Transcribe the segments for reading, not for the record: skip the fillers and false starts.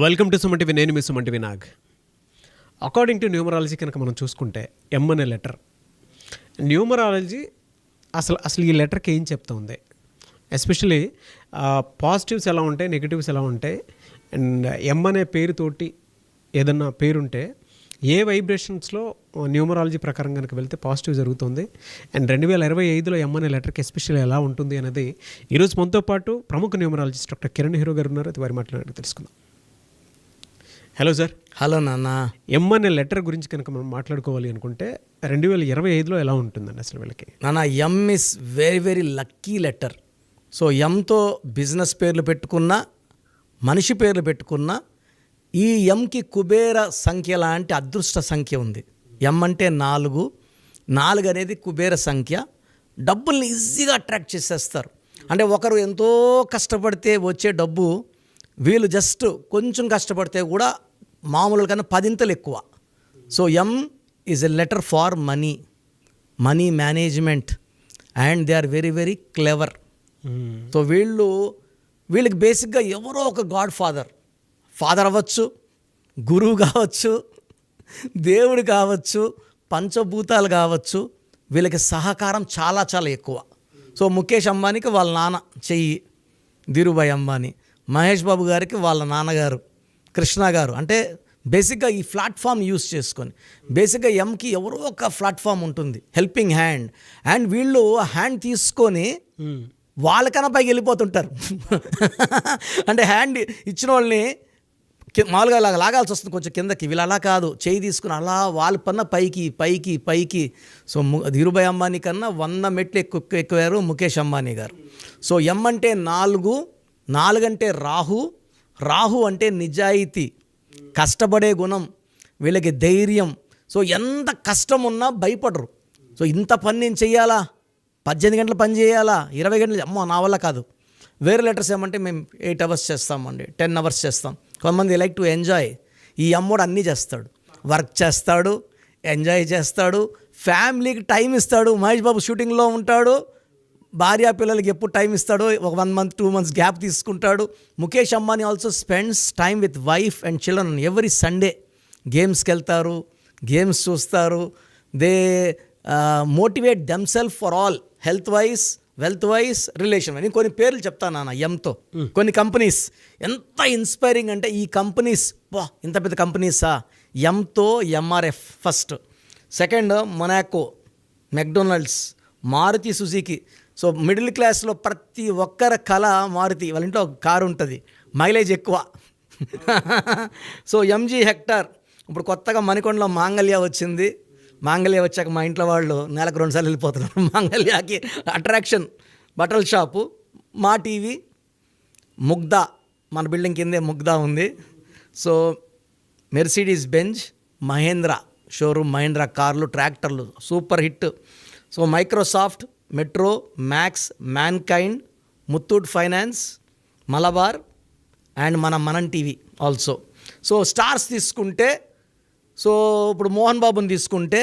Welcome to Suman TV. నేను మీ Suman TV Nag. According to numerology కనుక మనం చూసుకుంటే ఎం అనే లెటర్, న్యూమరాలజీ అసలు ఈ లెటర్కి ఏం చెప్తా ఉంది, ఎస్పెషలీ పాజిటివ్స్ ఎలా ఉంటాయి, నెగిటివ్స్ ఎలా ఉంటాయి, అండ్ ఎం అనే పేరుతోటి ఏదన్నా పేరుంటే ఏ వైబ్రేషన్స్లో న్యూమరాలజీ ప్రకారం కనుక వెళ్తే పాజిటివ్ జరుగుతుంది, అండ్ 2025లో ఎం అనే లెటర్కి ఎస్పెషల్లీ ఎలా ఉంటుంది అనేది ఈరోజు మనతో పాటు ప్రముఖ న్యూమరాలజిస్ట్ డాక్టర్ కిరణ్ హీరో గారు ఉన్నారు. అది వారి మాట్లాడి తెలుసుకుందాం. Hello sir. హలో నాన్న. ఎం అనే లెటర్ గురించి కనుక మనం మాట్లాడుకోవాలి అనుకుంటే 2025లో ఎలా ఉంటుందండి అసలు వీళ్ళకి? నాన్న, M is very very lucky letter. So ఎంతో బిజినెస్ పేర్లు పెట్టుకున్నా, మనిషి పేర్లు పెట్టుకున్నా, ఈ ఎంకి కుబేర సంఖ్య లాంటి అదృష్ట సంఖ్య ఉంది. ఎం అంటే 4. 4 అనేది కుబేర సంఖ్య. డబ్బుల్ని ఈజీగా అట్రాక్ట్ చేసేస్తారు. అంటే ఒకరు ఎంతో కష్టపడితే వచ్చే డబ్బు వీళ్ళు జస్ట్ కొంచెం కష్టపడితే కూడా మామూలు కన్నా 10 ఎక్కువ. So M is a letter for money management, and they are very very clever. So వీళ్ళకి బేసిక్గా ఎవరో ఒక గాడ్ ఫాదర్ అవ్వచ్చు, గురువు కావచ్చు, దేవుడు కావచ్చు, పంచభూతాలు కావచ్చు, వీళ్ళకి సహకారం చాలా చాలా ఎక్కువ. సో ముఖేష్ అంబానీకి వాళ్ళ నాన్న చెయ్యి ధీరుభాయ్ అంబానీ, మహేష్ బాబు గారికి వాళ్ళ నాన్నగారు కృష్ణ గారు. అంటే బేసిక్గా ఈ ప్లాట్ఫామ్ యూస్ చేసుకొని బేసిక్గా ఎంకి ఎవరో ఒక ప్లాట్ఫామ్ ఉంటుంది, హెల్పింగ్ హ్యాండ్, అండ్ వీళ్ళు హ్యాండ్ తీసుకొని వాళ్ళకన్నా పైకి వెళ్ళిపోతుంటారు. అంటే హ్యాండ్ ఇచ్చిన వాళ్ళని మామూలుగా అలా లాగాల్సి వస్తుంది కొంచెం కిందకి, వీళ్ళు అలా కాదు, చేయి తీసుకుని అలా వాళ్ళ పన్న పైకి. సో ధీరుభాయ్ అంబానీ కన్నా 100 మెట్లు ఎక్కువారు ముఖేష్ అంబానీ గారు. సో ఎం అంటే 4 అంటే రాహు అంటే నిజాయితీ, కష్టపడే గుణం, వీళ్ళకి ధైర్యం. సో ఎంత కష్టం ఉన్నా భయపడరు. సో ఇంత పని నేను చెయ్యాలా, 18 గంటలు పని చేయాలా, 20 గంటలు, అమ్మో నా వల్ల కాదు. వేరే లెటర్స్ ఏమంటే మేము 8 అవర్స్ చేస్తామండి, 10 అవర్స్ చేస్తాం. కొంతమంది లైక్ టు ఎంజాయ్. ఈ అమ్మోడు అన్నీ చేస్తాడు, వర్క్ చేస్తాడు, ఎంజాయ్ చేస్తాడు, ఫ్యామిలీకి టైం ఇస్తాడు. మహేష్ బాబు షూటింగ్లో ఉంటాడు, భార్య పిల్లలకి ఎప్పుడు టైం ఇస్తాడో, ఒక 1 month 2 months గ్యాప్ తీసుకుంటాడు. Mukesh Ambani also spends time with wife and children every Sunday. గేమ్స్కి వెళ్తారు, గేమ్స్ చూస్తారు. They motivate themselves for all, health wise, wealth wise, relation. నేను కొన్ని పేర్లు చెప్తాను నాన్న ఎంతో. కొన్ని కంపెనీస్ ఎంత ఇన్స్పైరింగ్ అంటే, ఈ కంపెనీస్ ఇంత పెద్ద కంపెనీసా. ఎంతో MRF first, second Monaco, McDonald's, Maruti Suzuki. So middle క్లాస్లో ప్రతి ఒక్కరి కళ మారుతి. వాళ్ళ ఇంట్లో ఒక కారు ఉంటుంది, మైలేజ్ ఎక్కువ. So MG Hector. ఇప్పుడు కొత్తగా మణికొండలో మాంగళ్య వచ్చింది. మాంగళ్య వచ్చాక మా ఇంట్లో వాళ్ళు నెలకు 2 సార్లు వెళ్ళిపోతున్నారు మాంగళ్యాకి. అట్రాక్షన్, బట్టల షాపు. మా టీవీ, ముగ్ధా, మన బిల్డింగ్ కిందే ముగ్ధా ఉంది. So Mercedes Benz, Mahindra showroom, Mahindra కార్లు, ట్రాక్టర్లు super hit. So Microsoft, metro, Max, Mankind, Muthoot finance, Malabar, and మనం టీవీ ఆల్సో. సో స్టార్స్ తీసుకుంటే, సో ఇప్పుడు మోహన్ బాబుని తీసుకుంటే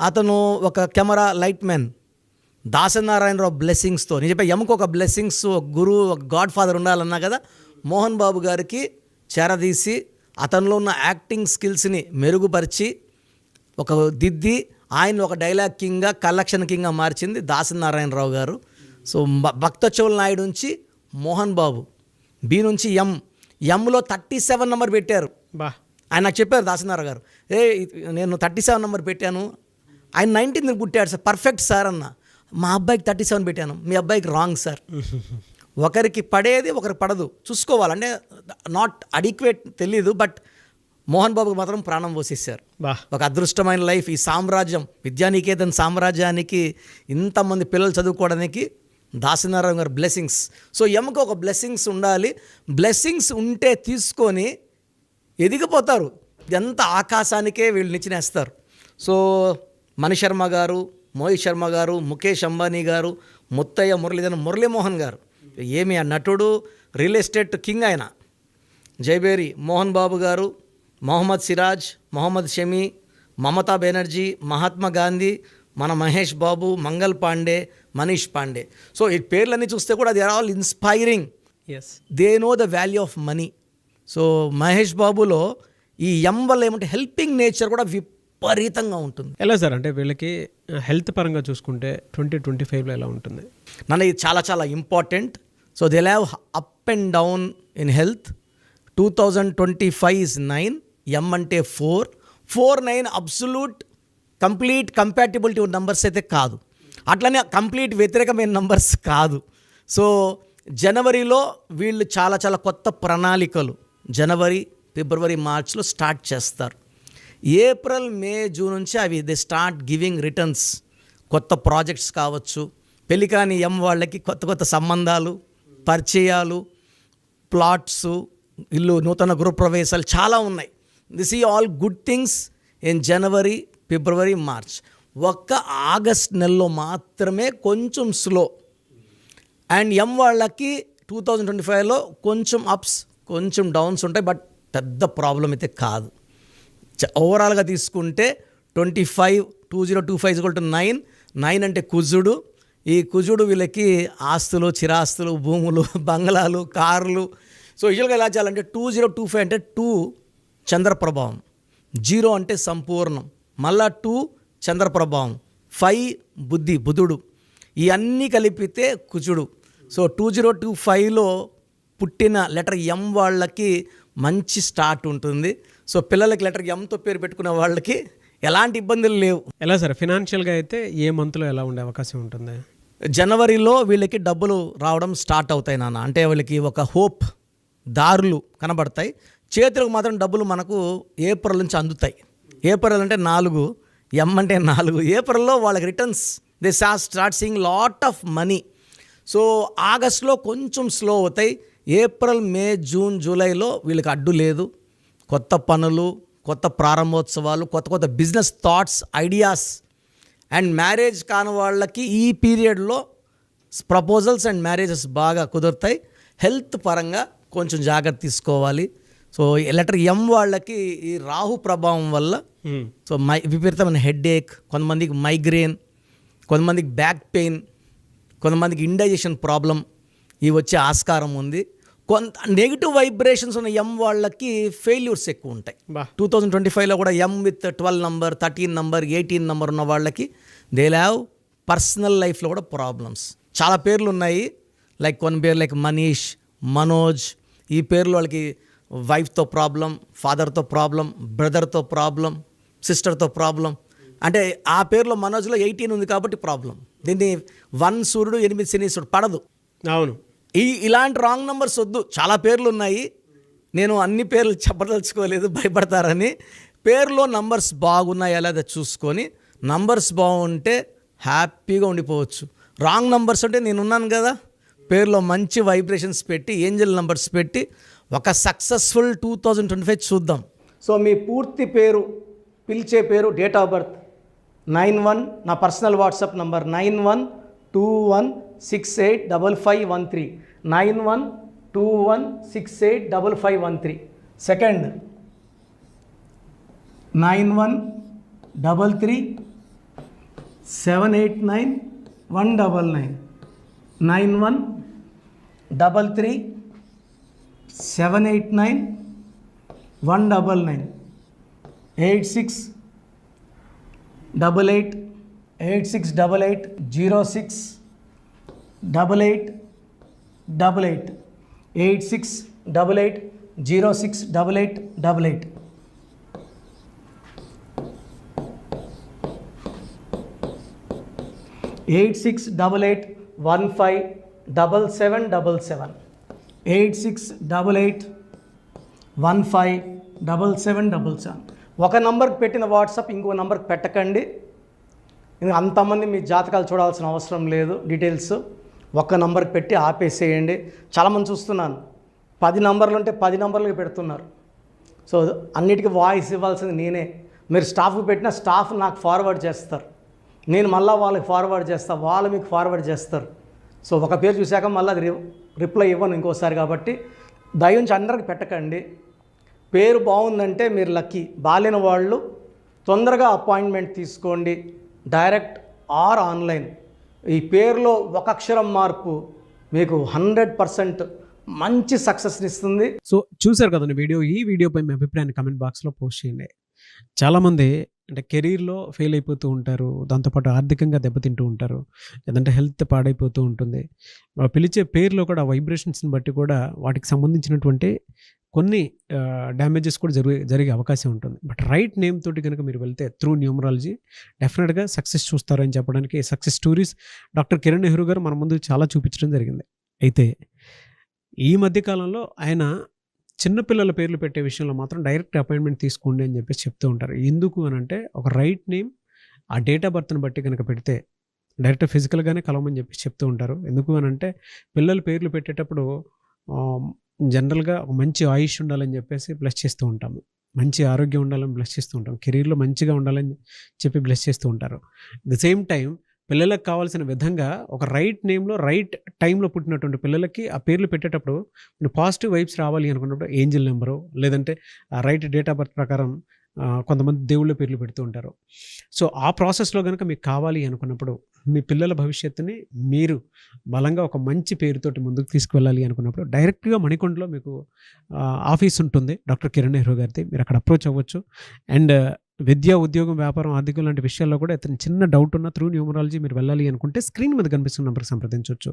అతను ఒక కెమెరా లైట్ మ్యాన్. దాసనారాయణరావు బ్లెస్సింగ్స్తో, నేను చెప్పే ఎముక ఒక బ్లెస్సింగ్స్, ఒక గురువు, ఒక గాడ్ ఫాదర్ ఉండాలన్నా కదా, మోహన్ బాబు గారికి చేరదీసి అతనిలో ఉన్న యాక్టింగ్ స్కిల్స్ని మెరుగుపరిచి ఒక దిద్ది ఆయన ఒక డైలాగ్ కింగ్గా, కలెక్షన్ కింగ్గా మార్చింది దాసనారాయణరావు గారు. సో భక్తచౌల్ నాయుడు నుంచి మోహన్ బాబు, బి నుంచి ఎంలో 37 నెంబర్ పెట్టారు. ఆయన నాకు చెప్పారు దాసనారాయణ గారు, నేను 37 నెంబర్ పెట్టాను, ఆయన 19 పుట్టాడు సార్, పర్ఫెక్ట్ సార్ అన్న. మా అబ్బాయికి 37 పెట్టాను, మీ అబ్బాయికి రాంగ్ సార్. ఒకరికి పడేది ఒకరికి పడదు, చూసుకోవాలంటే నాట్ అడిక్వేట్ తెలీదు, బట్ మోహన్ బాబుకి మాత్రం ప్రాణం పోసేసారు. ఒక అదృష్టమైన లైఫ్. ఈ సామ్రాజ్యం, విద్యానికేతన్ సామ్రాజ్యానికి ఇంతమంది పిల్లలు చదువుకోవడానికి దాసనారాయణ గారు బ్లెస్సింగ్స్. సో ఎముక ఒక బ్లెస్సింగ్స్ ఉండాలి. బ్లెస్సింగ్స్ ఉంటే తీసుకొని ఎదిగిపోతారు, ఎంత ఆకాశానికే వీళ్ళు నిచ్చినేస్తారు. సో మణిశర్మ గారు, మోహిత్ శర్మ గారు, ముఖేష్ అంబానీ గారు, ముత్తయ్య మురళీమోహన్ గారు, ఏమి ఆ నటుడు, రియల్ ఎస్టేట్ కింగ్ ఆయన. జైబేరి మోహన్ బాబు గారు, మొహమ్మద్ సిరాజ్, మొహమ్మద్ షమి, మమతా బెనర్జీ, మహాత్మా గాంధీ, మన మహేష్ బాబు, మంగల్ పాండే, మనీష్ పాండే. సో ఈ పేర్లన్నీ చూస్తే కూడా they are all inspiring. They know the value of money. So Mahesh బాబులో ఈ ఎం వల్ల ఏమంటే హెల్పింగ్ నేచర్ కూడా విపరీతంగా ఉంటుంది. ఎలా సార్ అంటే వీళ్ళకి హెల్త్ పరంగా చూసుకుంటే 2025లో ఎలా ఉంటుంది? నన్ను ఇది చాలా చాలా important. So they have up and down in health. 2025 is 9, ఎం అంటే 4, 9 అబ్సల్యూట్ కంప్లీట్ కంపాటిబిలిటీ ఉన్న నంబర్స్ అయితే కాదు, అట్లనే కంప్లీట్ వ్యతిరేకమైన నంబర్స్ కాదు. సో జనవరిలో వీళ్ళు చాలా చాలా కొత్త ప్రణాళికలు జనవరి, ఫిబ్రవరి, మార్చ్లో స్టార్ట్ చేస్తారు. ఏప్రిల్, మే, జూన్ నుంచి అవి దే స్టార్ట్ గివింగ్ రిటర్న్స్. కొత్త ప్రాజెక్ట్స్ కావచ్చు, పెళ్లి కాని ఎం వాళ్ళకి కొత్త కొత్త సంబంధాలు, పరిచయాలు, ప్లాట్స్, ఇల్లు, నూతన గృహప్రవేశాలు చాలా ఉన్నాయి. దిస్ ఈ all good things in January, February, March. ఒక్క ఆగస్ట్ నెలలో మాత్రమే కొంచెం స్లో. అండ్ ఎం వాళ్ళకి 2025లో కొంచెం అప్స్, కొంచెం డౌన్స్ ఉంటాయి, బట్ పెద్ద ప్రాబ్లం అయితే కాదు. ఓవరాల్గా తీసుకుంటే 2025 9 అంటే కుజుడు. ఈ కుజుడు వీళ్ళకి ఆస్తులు, చిరాస్తులు, భూములు, బంగ్లాలు, కార్లు. సో యూజువల్గా ఎలా చేయాలంటే 2025 అంటే 2 చంద్రప్రభావం, 0 అంటే సంపూర్ణం, మళ్ళా 2 చంద్రప్రభావం, 5 బుధుడు, ఇవన్నీ కలిపితే కుజుడు. సో 2025లో పుట్టిన లెటర్ ఎం వాళ్ళకి మంచి స్టార్ట్ ఉంటుంది. సో పిల్లలకి లెటర్ ఎంతో పేరు పెట్టుకున్న వాళ్ళకి ఎలాంటి ఇబ్బందులు లేవు. ఎలా సార్ ఫినాన్షియల్గా అయితే ఏ మంత్లో ఎలా ఉండే అవకాశం ఉంటుంది? జనవరిలో వీళ్ళకి డబ్బులు రావడం స్టార్ట్ అవుతాయి నాన్న. అంటే వీళ్ళకి ఒక హోప్, దారులు కనబడతాయి. చేతులకు మాత్రం డబ్బులు మనకు ఏప్రిల్ నుంచి అందుతాయి. ఏప్రిల్ అంటే 4, ఎం అంటే 4. ఏప్రిల్లో వాళ్ళకి returns they start seeing lot of money. So ఆగస్ట్లో కొంచెం స్లో అవుతాయి. ఏప్రిల్, మే, జూన్, జూలైలో వీళ్ళకి అడ్డు లేదు. కొత్త పనులు, కొత్త ప్రారంభోత్సవాలు, కొత్త కొత్త business thoughts, ideas. And marriage కాని వాళ్ళకి ఈ పీరియడ్లో ప్రపోజల్స్ అండ్ మ్యారేజెస్ బాగా కుదురుతాయి. హెల్త్ పరంగా కొంచెం జాగ్రత్త తీసుకోవాలి. సో లెటర్ ఎం వాళ్ళకి ఈ రాహు ప్రభావం వల్ల సో విపరీతమైన హెడ్ఏక్, కొంతమందికి మైగ్రేన్, కొంతమందికి బ్యాక్ పెయిన్, కొంతమందికి ఇండైజెషన్ ప్రాబ్లం ఇవి వచ్చే ఆస్కారం ఉంది. కొంత నెగిటివ్ వైబ్రేషన్స్ ఉన్న ఎం వాళ్ళకి ఫెయిల్యూర్స్ ఎక్కువ ఉంటాయి. 2025లో కూడా ఎం విత్ 12 నంబర్, 13 నంబర్, 18 నంబర్ ఉన్న వాళ్ళకి దే హ్యావ్ పర్సనల్ లైఫ్లో కూడా ప్రాబ్లమ్స్. చాలా పేర్లు ఉన్నాయి, లైక్ కొన్ని పేర్లు లైక్ మనీష్, మనోజ్. ఈ పేర్లు వాళ్ళకి వైఫ్తో ప్రాబ్లం, ఫాదర్తో ప్రాబ్లం, బ్రదర్తో ప్రాబ్లం, సిస్టర్తో ప్రాబ్లం. అంటే ఆ పేరులో మనోజ్లో 18 ఉంది కాబట్టి ప్రాబ్లం. దీన్ని 1 సూర్యుడు 8 శనీశ్వరుడు పడదు. అవును, ఇలాంటి రాంగ్ నెంబర్స్ వద్దు. చాలా పేర్లు ఉన్నాయి, నేను అన్ని పేర్లు చెప్పదలుచుకోలేదు భయపడతారని. పేరులో నంబర్స్ బాగున్నాయా లేదా చూసుకొని, నంబర్స్ బాగుంటే హ్యాపీగా ఉండిపోవచ్చు. రాంగ్ నంబర్స్ అంటే నేనున్నాను కదా, పేరులో మంచి వైబ్రేషన్స్ పెట్టి, ఏంజల్ నంబర్స్ పెట్టి ఒక సక్సెస్ఫుల్ 2025 చూద్దాం. సో మీ పూర్తి పేరు, పిలిచే పేరు, డేట్ ఆఫ్ బర్త్ 91, నా personal WhatsApp number 9121685513, 9121685513. Second 9133789199, 9133789199, 868886880688, 8688068888. Eight 8688157777, 8688157777. ఒక నంబర్కి పెట్టిన వాట్సాప్ ఇంకో నంబర్కి పెట్టకండి. అంతమంది మీ జాతకాలు చూడాల్సిన అవసరం లేదు. డీటెయిల్స్ ఒక్క నంబర్కి పెట్టి ఆపేసేయండి. చాలామంది చూస్తున్నాను 10 నంబర్లు ఉంటే 10 నంబర్లకి పెడుతున్నారు. సో అన్నిటికీ వాయిస్ ఇవ్వాల్సింది నేనే. మీరు స్టాఫ్కి పెట్టిన స్టాఫ్ నాకు ఫార్వర్డ్ చేస్తారు, నేను మళ్ళీ వాళ్ళకి ఫార్వర్డ్ చేస్తాను, వాళ్ళు మీకు ఫార్వర్డ్ చేస్తారు. సో ఒక పేరు చూశాక మళ్ళీ అది రిప్లై ఇవ్వను ఇంకోసారి. కాబట్టి దయించి అందరికి పెట్టకండి. పేరు బాగుందంటే మీరు లక్కీ. బాలేని వాళ్ళు తొందరగా అపాయింట్మెంట్ తీసుకోండి, డైరెక్ట్ ఆర్ ఆన్లైన్. ఈ పేరులో ఒక అక్షరం మార్పు మీకు 100% మంచి సక్సెస్ని ఇస్తుంది. సో చూసారు కదండి వీడియో. ఈ వీడియోపై మీ అభిప్రాయాన్ని కమెంట్ బాక్స్లో పోస్ట్ చేయండి. చాలామంది అంటే కెరీర్లో ఫెయిల్ అయిపోతూ ఉంటారు, దాంతోపాటు ఆర్థికంగా దెబ్బతింటూ ఉంటారు, లేదంటే హెల్త్ పాడైపోతూ ఉంటుంది. పిలిచే పేరులో కూడా వైబ్రేషన్స్ని బట్టి కూడా వాటికి సంబంధించినటువంటి కొన్ని డ్యామేజెస్ కూడా జరిగే అవకాశం ఉంటుంది. బట్ రైట్ నేమ్ తోటి కనుక మీరు వెళ్తే త్రూ న్యూమరాలజీ డెఫినెట్గా సక్సెస్ చూస్తారని చెప్పడానికి success stories doctor Kiran Nehru గారు మన ముందు చాలా చూపించడం జరిగింది. అయితే ఈ మధ్యకాలంలో ఆయన చిన్నపిల్లల పేర్లు పెట్టే విషయంలో మాత్రం డైరెక్ట్ అపాయింట్మెంట్ తీసుకోండి అని చెప్పేసి చెప్తూ ఉంటారు. ఎందుకు అని అంటే ఒక రైట్ నేమ్ ఆ డేట్ ఆఫ్ బర్త్ని బట్టి కనుక పెడితే డైరెక్ట్ ఫిజికల్గానే కలవమని చెప్పి చెప్తూ ఉంటారు. ఎందుకు అని అంటే పిల్లల పేర్లు పెట్టేటప్పుడు జనరల్గా ఒక మంచి ఆయుష్ ఉండాలని చెప్పేసి బ్లెస్ చేస్తూ ఉంటాము, మంచి ఆరోగ్యం ఉండాలని బ్లెస్ చేస్తూ ఉంటాం, కెరీర్లో మంచిగా ఉండాలని చెప్పి బ్లెస్ చేస్తూ ఉంటారు. ది సేమ్ టైం పిల్లలకు కావాల్సిన విధంగా ఒక రైట్ నేమ్లో రైట్ టైంలో పుట్టినటువంటి పిల్లలకి ఆ పేర్లు పెట్టేటప్పుడు మీరు పాజిటివ్ వైబ్స్ రావాలి అనుకున్నప్పుడు ఏంజిల్ నెంబరు లేదంటే రైట్ డేట్ ఆఫ్ బర్త్ ప్రకారం కొంతమంది దేవుళ్ళ పేర్లు పెడుతూ ఉంటారు. సో ఆ ప్రాసెస్లో కనుక మీకు కావాలి అనుకున్నప్పుడు మీ పిల్లల భవిష్యత్తుని మీరు బలంగా ఒక మంచి పేరుతోటి ముందుకు తీసుకువెళ్ళాలి అనుకున్నప్పుడు డైరెక్ట్గా మణికొండలో మీకు ఆఫీస్ ఉంటుంది డాక్టర్ కిరణ్ నెహ్రూ గారిది. మీరు అక్కడ అప్రోచ్ అవ్వచ్చు. అండ్ విద్య, ఉద్యోగం, వ్యాపారం, ఆర్థికం లాంటి విషయాల్లో కూడా అతను చిన్న డౌట్ ఉన్న త్రూ న్యూమరాలజీ మీరు వెళ్ళాలి అనుకుంటే స్క్రీన్ మీద కనిపిస్తున్న నెంబర్కి సంప్రదించవచ్చు.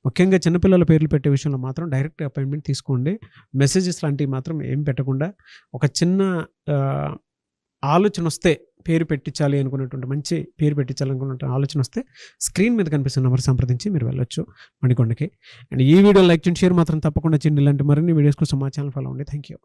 ముఖ్యంగా చిన్నపిల్లల పేర్లు పెట్టే విషయంలో మాత్రం డైరెక్ట్ అపాయింట్మెంట్ తీసుకోండి. మెసేజెస్ లాంటివి మాత్రం ఏం పెట్టకుండా ఒక చిన్న ఆలోచన వస్తే పేరు పెట్టించాలి అనుకున్నటువంటి మంచి పేరు పెట్టించాలనుకున్న ఆలోచన వస్తే స్క్రీన్ మీద కనిపిస్తున్న నెంబర్ సంప్రదించి మీరు వెళ్ళొచ్చు మణికొండకి. అండ్ ఈ వీడియో లైక్ చేయండి, షేర్ మాత్రం తప్పకుండా చేయండి. ఇలాంటి మరిన్ని వీడియోస్ కోసం మా ఛానల్ ఫాలో అవ్వండి. Thank you.